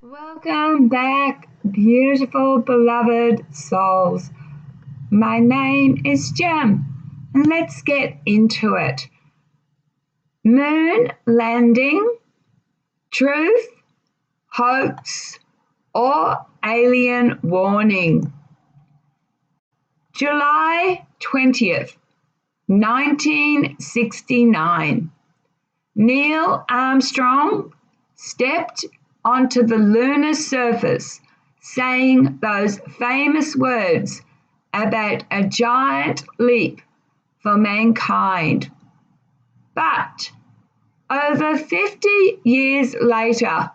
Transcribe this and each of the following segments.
Welcome back, beautiful, beloved souls. My name is Jem, and let's get into it. Moon landing, truth, hoax, or alien warning. July 20th, 1969. Neil Armstrong stepped onto the lunar surface saying those famous words about a giant leap for mankind. But over 50 years later,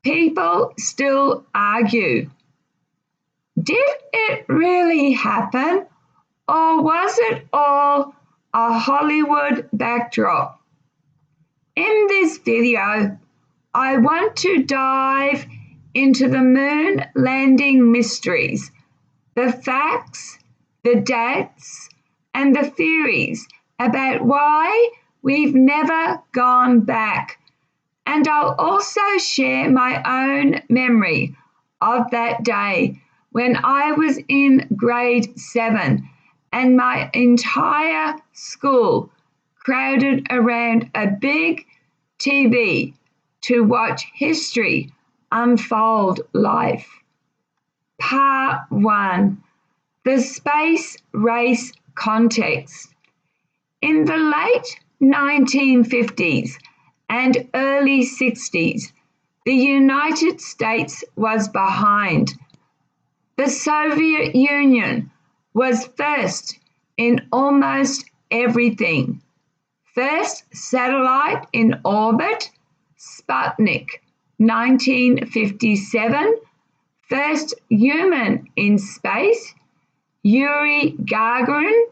people still argue. Did it really happen, or was it all a Hollywood backdrop? In this video, I want to dive into the moon landing mysteries, the facts, the dates, and the theories about why we've never gone back. And I'll also share my own memory of that day when I was in grade 7 and my entire school crowded around a big TV to watch history unfold life. Part 1. The space race context. In the late 1950s and early 60s, the United States was behind. The Soviet Union was first in almost everything. First satellite in orbit, Sputnik, 1957. First human in space, Yuri Gagarin,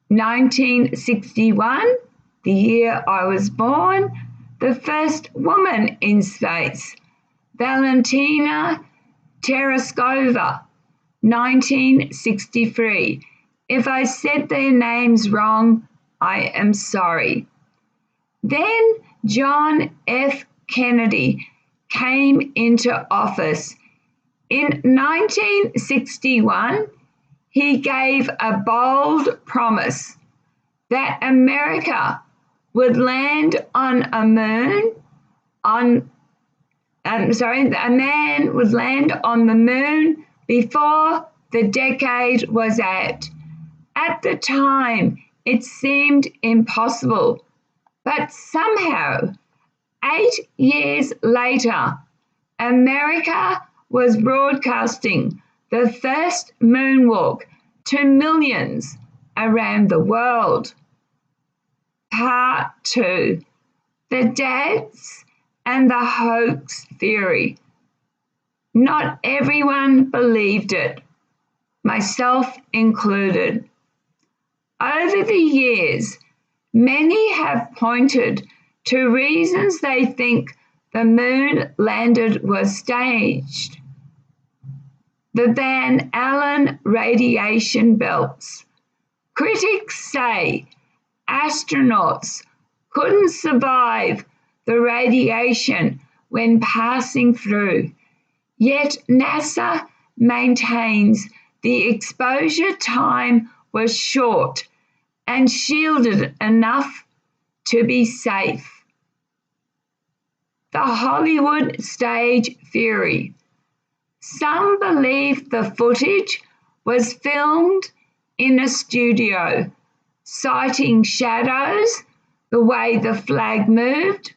1961, the year I was born. The first woman in space, Valentina Tereshkova, 1963. If I said their names wrong, I am sorry. Then John F. Kennedy came into office. In 1961, he gave a bold promise that America would land on a moon a man would land on the moon before the decade was out. At the time, it seemed impossible, but somehow, 8 years later, America was broadcasting the first moonwalk to millions around the world. Part 2. The dates and the hoax theory. Not everyone believed it, myself included. Over the years, many have pointed to reasons they think the moon landed was staged. The Van Allen radiation belts. Critics say astronauts couldn't survive the radiation when passing through, yet NASA maintains the exposure time was short and shielded enough to be safe. The Hollywood stage theory. Some believe the footage was filmed in a studio, citing shadows, the way the flag moved,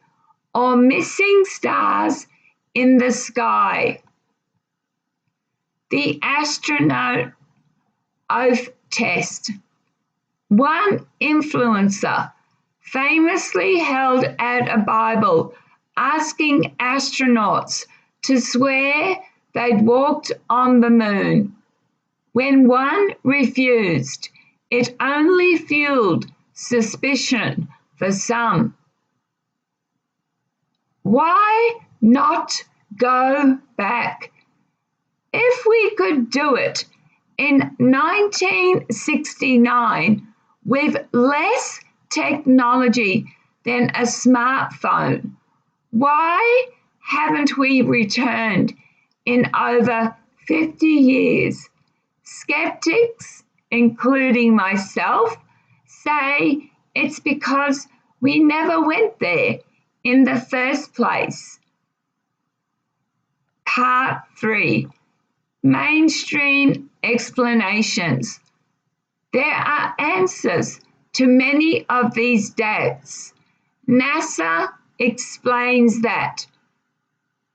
or missing stars in the sky. The astronaut oath test. One influencer famously held out a Bible asking astronauts to swear they'd walked on the moon. When one refused, it only fueled suspicion for some. Why not go back? If we could do it in 1969 with less technology than a smartphone, why haven't we returned in over 50 years? Skeptics, including myself, say it's because we never went there in the first place. Part 3. Mainstream explanations. There are answers to many of these doubts. NASA explains that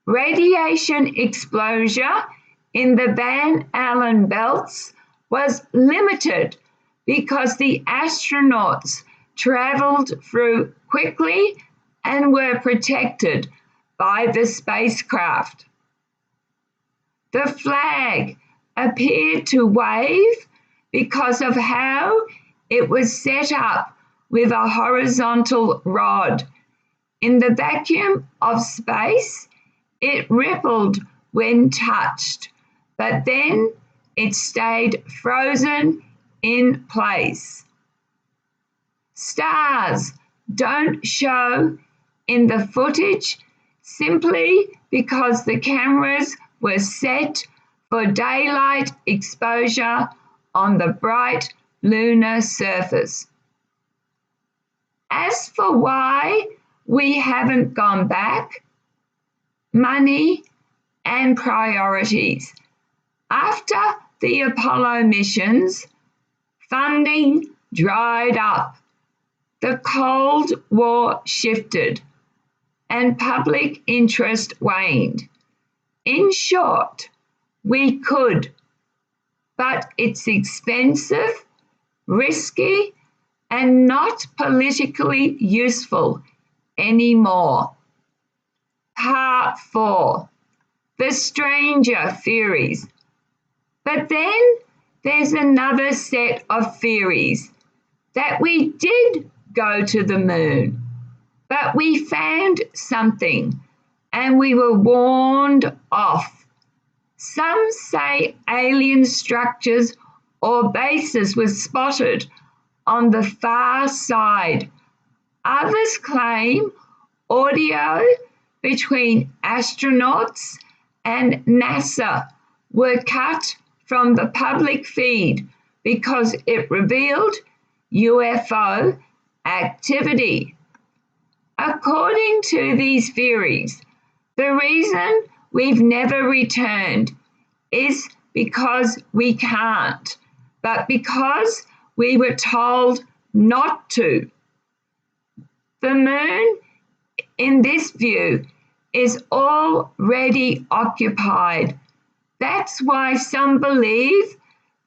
radiation exposure in the Van Allen belts was limited because the astronauts traveled through quickly and were protected by the spacecraft. The flag appeared to wave because of how it was set up with a horizontal rod. In the vacuum of space, it rippled when touched, but then it stayed frozen in place. Stars don't show in the footage simply because the cameras were set for daylight exposure on the bright lunar surface. As for why we haven't gone back, money and priorities. After the Apollo missions, funding dried up, the Cold War shifted, and public interest waned. In short, we could, but it's expensive, risky, and not politically useful anymore. Part 4. The stranger theories. But then there's another set of theories that we did go to the moon, but we found something and we were warned off. Some say alien structures or bases were spotted on the far side. Others claim audio between astronauts and NASA were cut from the public feed because it revealed UFO activity. According to these theories, the reason we've never returned is because we can't, but because we were told not to. The moon, in this view, is already occupied. That's why some believe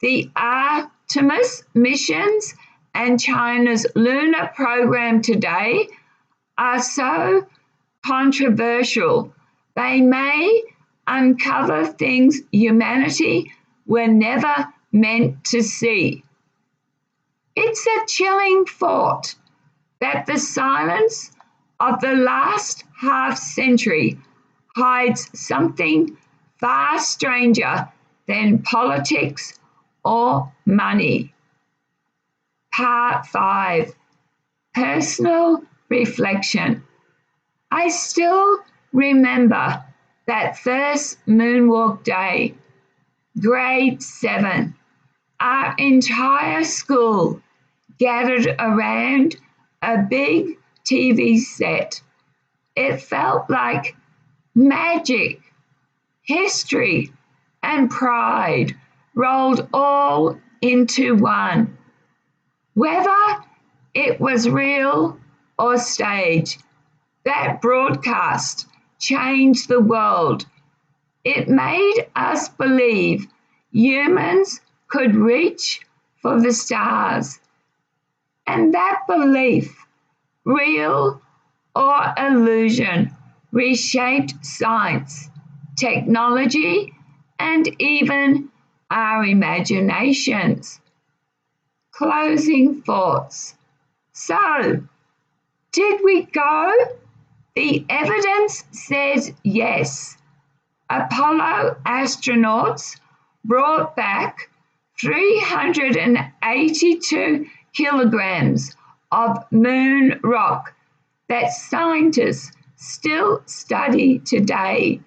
the Artemis missions and China's lunar program today are so controversial. They may uncover things humanity were never meant to see. It's a chilling thought that the silence of the last half century hides something far stranger than politics or money. Part 5. Personal reflection. I still remember that first moonwalk day, grade 7. Our entire school gathered around a big TV set. It felt like magic, history, and pride rolled all into one. Whether it was real or stage, that broadcast changed the world. It made us believe humans could reach for the stars. And that belief, real or illusion, reshaped science, technology, and even our imaginations. Closing thoughts. So, did we go? The evidence says yes. Apollo astronauts brought back 382 kilograms of moon rock that scientists still study today.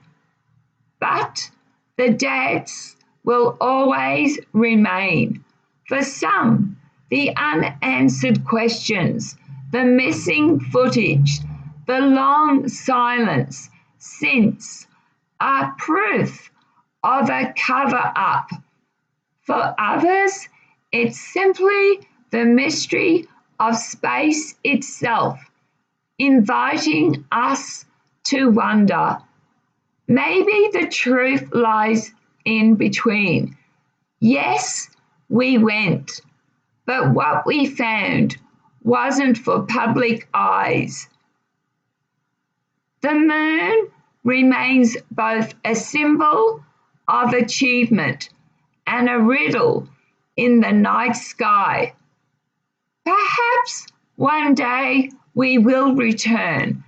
But the doubts will always remain. For some, the unanswered questions, the missing footage, the long silence since are proof of a cover up. For others, it's simply the mystery of space itself, inviting us to wonder. Maybe the truth lies in between. Yes, we went, but what we found wasn't for public eyes. The moon remains both a symbol of achievement and a riddle in the night sky. Perhaps one day we will return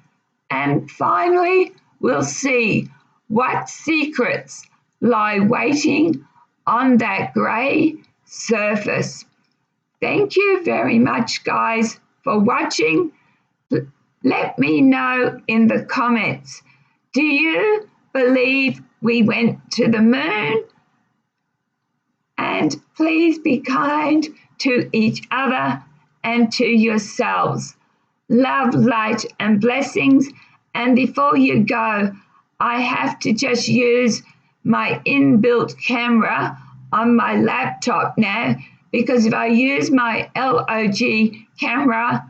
and finally we'll see what secrets lie waiting on that grey surface. Thank you very much, guys, for watching. Let me know in the comments, do you believe we went to the moon? And please be kind to each other and to yourselves. Love, light, and blessings. And before you go, I have to just use my inbuilt camera on my laptop now, because if I use my LOG camera,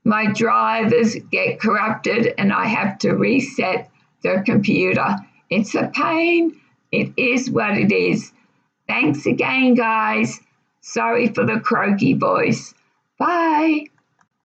my drivers get corrupted and I have to reset the computer. It's a pain. It is what it is. Thanks again, guys. Sorry for the croaky voice. Bye.